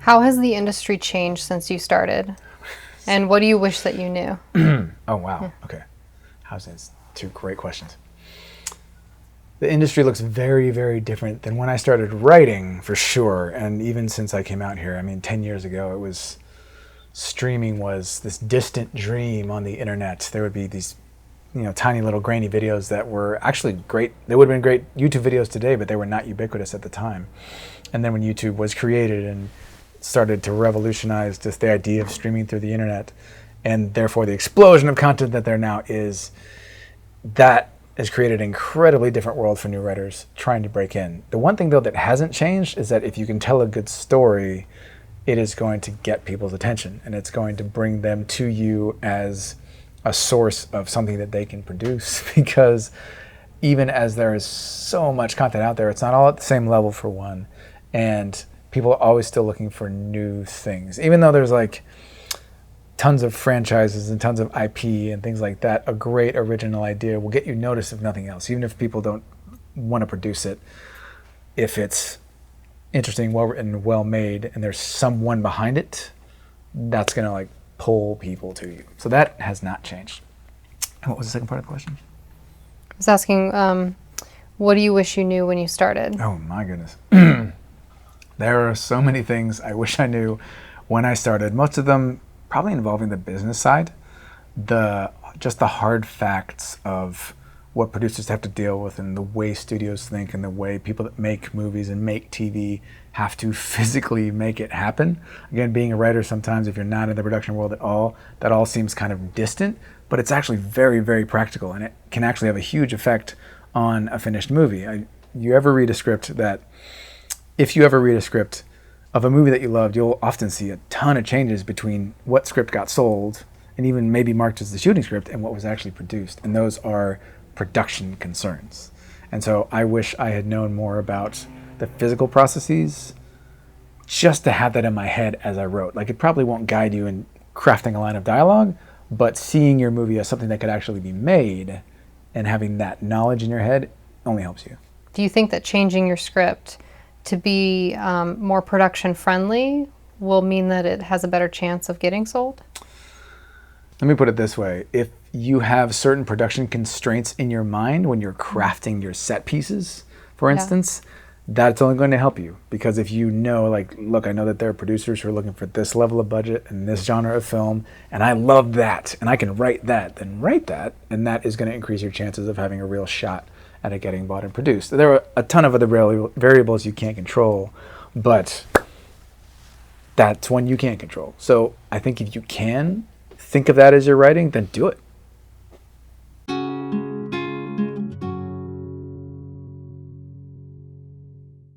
How has the industry changed since you started? And what do you wish that you knew? Oh, wow. Okay. How's this? Two great questions. The industry looks very, very different than when I started writing, for sure. And even since I came out here, I mean, 10 years ago, streaming was this distant dream on the internet. There would be these, tiny little grainy videos that were actually great. They would have been great YouTube videos today, but they were not ubiquitous at the time. And then when YouTube was created and started to revolutionize just the idea of streaming through the internet, and therefore the explosion of content that there now is, that has created an incredibly different world for new writers trying to break in. The one thing, though, that hasn't changed is that if you can tell a good story, it is going to get people's attention, and it's going to bring them to you as a source of something that they can produce. Because even as there is so much content out there, it's not all at the same level, for one, and people are always still looking for new things. Even though there's like tons of franchises and tons of IP and things like that, a great original idea will get you noticed if nothing else, even if people don't want to produce it. If it's interesting, well written, well made, and there's someone behind it, that's going to like pull people to you. So that has not changed. And what was the second part of the question? I was asking, what do you wish you knew when you started? Oh my goodness. There are so many things I wish I knew when I started. Most of them probably involving the business side, just the hard facts of what producers have to deal with, and the way studios think, and the way people that make movies and make TV have to physically make it happen. Again, being a writer, sometimes if you're not in the production world at all, that all seems kind of distant, but it's actually very, very practical, and it can actually have a huge effect on a finished movie. If you ever read a script of a movie that you loved, you'll often see a ton of changes between what script got sold and even maybe marked as the shooting script and what was actually produced. And those are production concerns. And so I wish I had known more about the physical processes, just to have that in my head as I wrote. Like, it probably won't guide you in crafting a line of dialogue, but seeing your movie as something that could actually be made and having that knowledge in your head only helps you. Do you think that changing your script to be more production friendly will mean that it has a better chance of getting sold? Let me put it this way. If you have certain production constraints in your mind when you're crafting your set pieces, for instance, that's only going to help you. Because if you know, like, look, I know that there are producers who are looking for this level of budget and this genre of film, and I love that, and I can write that, then write that, and that is going to increase your chances of having a real shot at it getting bought and produced. There are a ton of other variables you can't control, but that's one you can't control. So I think if you can think of that as your writing, then do it.